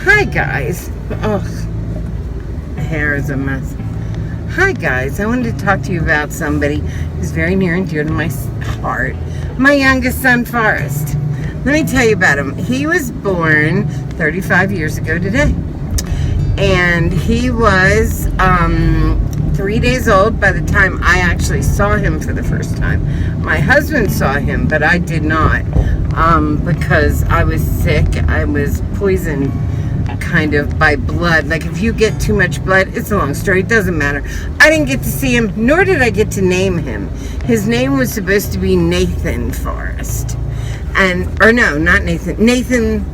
Hi guys. Ugh, my hair is a mess. Hi guys, I wanted to talk to you about somebody who's very near and dear to my heart. My youngest son, Forrest. Let me tell you about him. He was born 35 years ago today. And he was 3 days old by the time I actually saw him for the first time. My husband saw him, but I did not because I was sick. I was poisoned kind of by blood. Like if you get too much blood, it's a long story. It doesn't matter. I didn't get to see him, nor did I get to name him. His name was supposed to be Nathan Forrest. Or no, not Nathan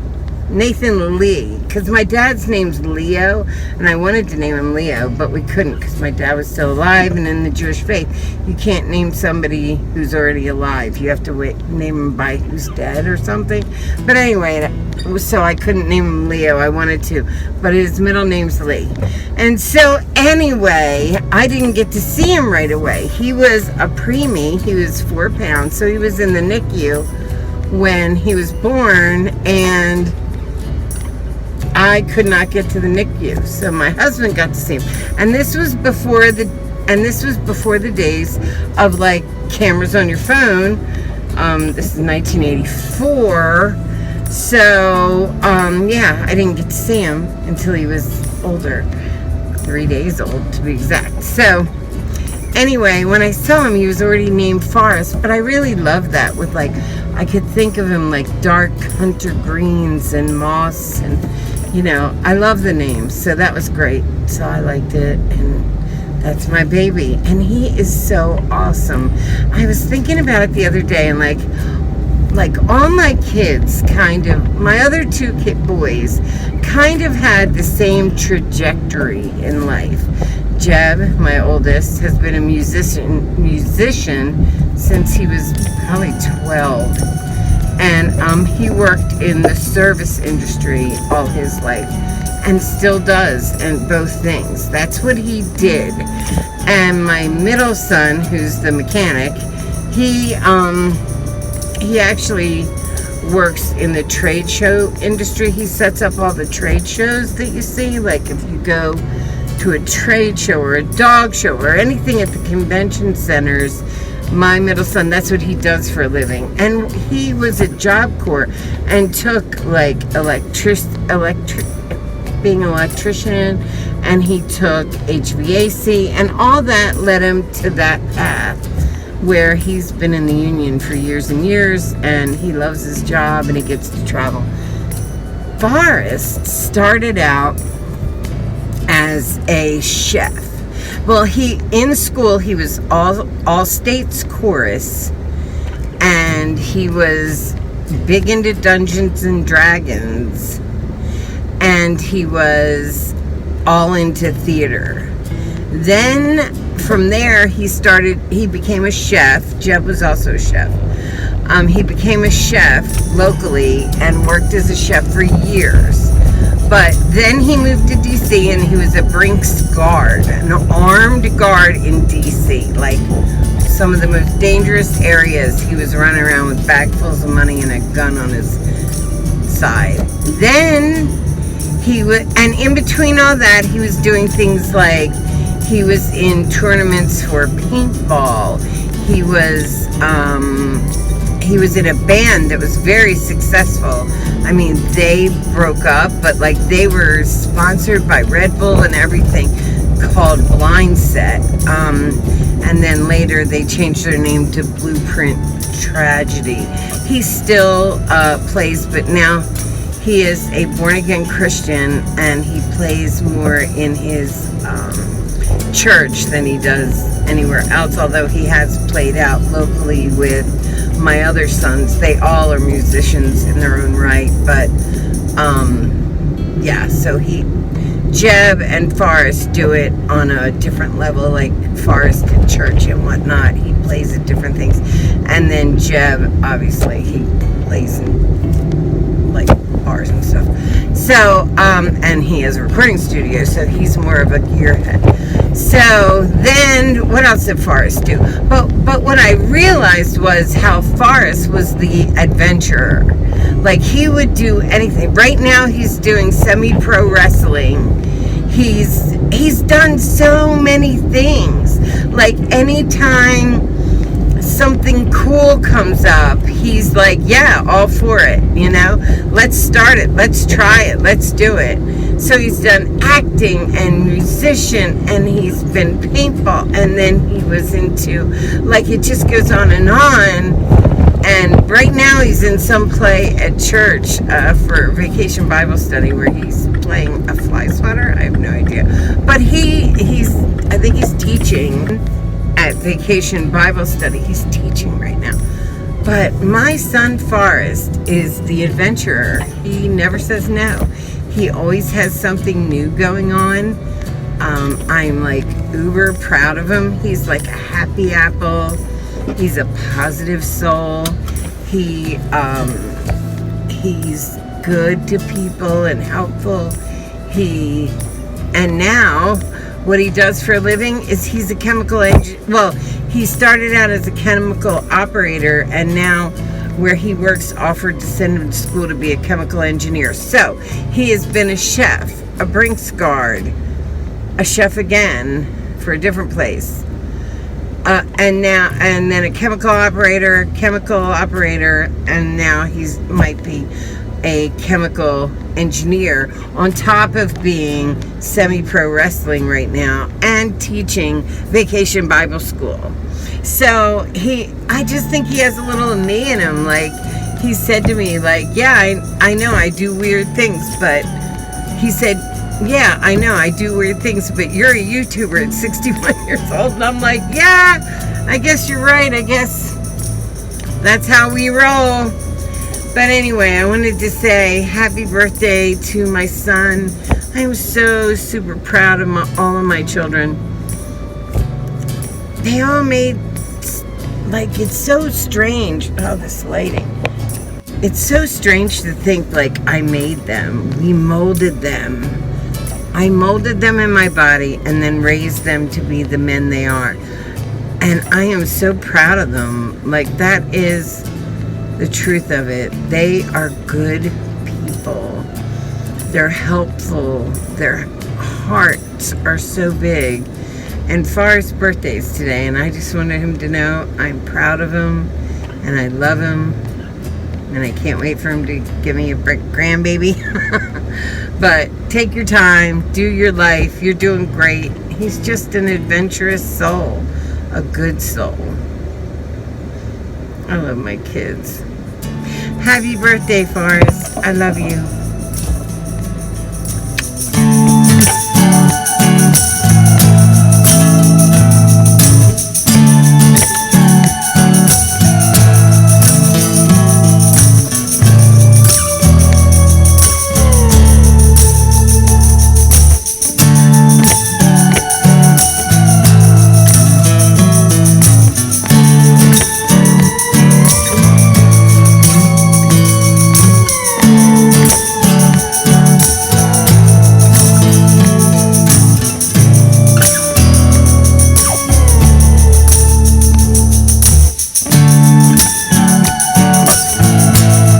Lee, because my dad's name's Leo, and I wanted to name him Leo, but we couldn't because my dad was still alive, and in the Jewish faith, you can't name somebody who's already alive. You have to name him by who's dead or something. But anyway, so I couldn't name him Leo. I wanted to, but his middle name's Lee. And so anyway, I didn't get to see him right away. He was a preemie. He was 4 pounds, so he was in the NICU when he was born, and I could not get to the NICU, so my husband got to see him. And this was before the days of like cameras on your phone. This is 1984. So yeah, I didn't get to see him until he was older, 3 days old to be exact. So anyway, when I saw him, he was already named Forrest, but I really loved that with like, I could think of him like dark hunter greens and moss, and you know, I love the names, so that was great. So I liked it, and that's my baby, and he is so awesome. I was thinking about it the other day, and like all my kids kind of, my other 2 boys kind of had the same trajectory in life. Jeb, my oldest, has been a musician since he was probably 12. And he worked in the service industry all his life and still does, and both things. That's what he did. And my middle son, who's the mechanic, he actually works in the trade show industry. He sets up all the trade shows that you see. Like if you go to a trade show or a dog show or anything at the convention centers, my middle son, that's what he does for a living. And he was at Job Corps and took like being an electrician, and he took HVAC, and all that led him to that path where he's been in the union for years and years, and he loves his job and he gets to travel. Forrest started out as a chef. Well, in school, he was all states chorus, and he was big into Dungeons and Dragons, and he was all into theater. Then from there, he became a chef. Jeb was also a chef. He became a chef locally and worked as a chef for years. But then he moved to D.C. and he was a Brinks guard, an armed guard in D.C. Like some of the most dangerous areas. He was running around with bagfuls of money and a gun on his side. Then and in between all that, he was doing things like he was in tournaments for paintball. He was in a band that was very successful. I mean, they broke up, but like they were sponsored by Red Bull and everything, called Blind Set. And then later they changed their name to Blueprint Tragedy. He still plays, but now he is a born-again Christian, and he plays more in his church than he does anywhere else, although he has played out locally with my other sons. They all are musicians in their own right, but yeah, so Jeb and Forrest do it on a different level, like Forrest at church and whatnot. He plays at different things, and then Jeb, obviously, he plays in like bars and stuff. So, and he has a recording studio, so he's more of a gearhead. So then, what else did Forrest do? But what I realized was how Forrest was the adventurer. Like, he would do anything. Right now, he's doing semi-pro wrestling. He's done so many things. Like, anytime something cool comes up, he's like, yeah, all for it, you know? Let's start it. Let's try it. Let's do it. So he's done acting and musician, and he's been paintball, and then he was into, like, it just goes on. And right now he's in some play at church for Vacation Bible Study, where he's playing a fly swatter. I have no idea. But I think he's teaching at Vacation Bible Study. He's teaching right now. But my son Forrest is the adventurer. He never says no. He always has something new going on. I'm like uber proud of him. He's like a happy apple. He's a positive soul. He's good to people and helpful. And now what he does for a living is he's a chemical engineer. Well, he started out as a chemical operator, and now where he works offered to send him to school to be a chemical engineer. So he has been a chef, a Brinks guard, a chef again for a different place, and then a chemical operator, and now might be a chemical engineer, on top of being semi-pro wrestling right now and teaching Vacation Bible School. So I just think he has a little of me in him. Like, he said to me, like, yeah, I know I do weird things, but he said, yeah, I know I do weird things, but you're a YouTuber at 61 years old. And I'm like, yeah, I guess you're right. I guess that's how we roll. But anyway, I wanted to say happy birthday to my son. I am so super proud of all of my children. They all made, like, it's so strange. Oh, this lighting. It's so strange to think, like, I made them. We molded them. I molded them in my body and then raised them to be the men they are. And I am so proud of them. Like, that is the truth of it. They are good people. They're helpful. Their hearts are so big. And Forrest's birthday is today, and I just wanted him to know I'm proud of him and I love him, and I can't wait for him to give me a grandbaby. But take your time, do your life. You're doing great. He's just an adventurous soul, a good soul. I love my kids. Happy birthday, Forrest. I love you.